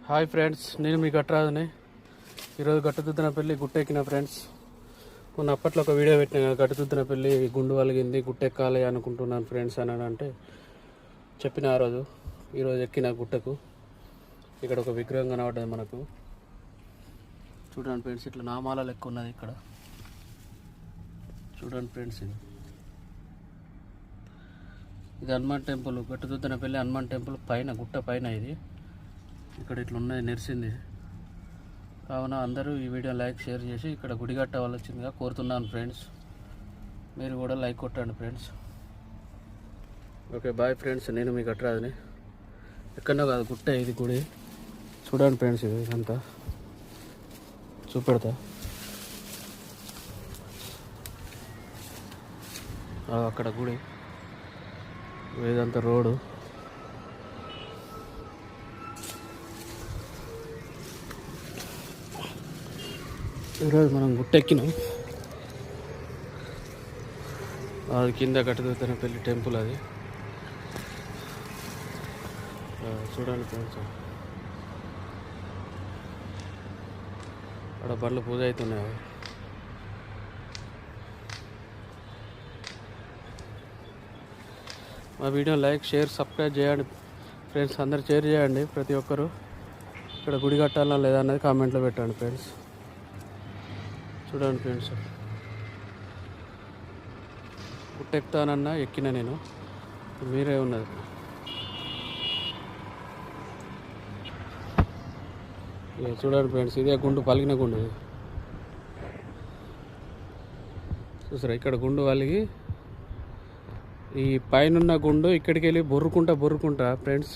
Hi friends, నేను మీ గట్టరాజుని. ఈరోజు గట్టుతుద్దనపల్లి గుట్టెక్కిన friends. మొన్న అప్పట్లో ఒక వీడియో పెట్టిన, గట్టుతుద్దనపల్లి గుండు వలిగింది, గుట్టెక్కాలి అనుకుంటున్నాను ఫ్రెండ్స్ అని అంటే చెప్పిన ఆ రోజు. ఈరోజు ఎక్కిన గుట్టకు. ఇక్కడ ఒక విగ్రహం కనబడ్డది మనకు. చూడండి ఫ్రెండ్స్, ఇట్లా నామాల లెక్క ఉన్నది ఇక్కడ. చూడండి ఫ్రెండ్స్, ఇది హనుమాన్ టెంపుల్. గట్టుతుద్దనపల్లి హనుమాన్ టెంపుల్ పైన, గుట్ట పైన ఇది. ఇక్కడ ఇట్లా ఉన్నది, నెరిసింది. కావున అందరూ ఈ వీడియో లైక్ షేర్ చేసి ఇక్కడ గుడి కట్టవలసిందిగా కోరుతున్నాను ఫ్రెండ్స్. మీరు కూడా లైక్ కొట్టండి ఫ్రెండ్స్. Okay, bye friends. నేను మీ గట్టరాజుని. ఎక్కడో కాదు, గుట్ట ఇది గుడి. చూడండి ఫ్రెండ్స్, ఇది ఇదంతా చూపెడతా. అక్కడ గుడి, ఇదంతా రోడ్డు. ఈరోజు మనం గుట్టెక్కినాం. అది కింద గట్టుతుద్దనపల్లి టెంపుల్ అది. చూడండి ఫ్రెండ్స్, అక్కడ బండ్లు పూజ అవుతున్నాయి. మా వీడియో లైక్ షేర్ సబ్స్క్రైబ్ చేయండి ఫ్రెండ్స్. అందరు షేర్ చేయండి. ప్రతి ఒక్కరు ఇక్కడ గుడి కట్టాలా లేదా అన్నది కామెంట్లో పెట్టండి ఫ్రెండ్స్. చూడండి ఫ్రెండ్స్, గుట్టెక్కుతానన్నా ఎక్కిన నేను. మీరే ఉన్నది. చూడండి ఫ్రెండ్స్, ఇదే గుండు, పలిగిన గుండు. చూసారా, ఇక్కడ గుండు వలిగి ఈ పైన గుండు ఇక్కడికి వెళ్ళి బొర్రుకుంటా ఫ్రెండ్స్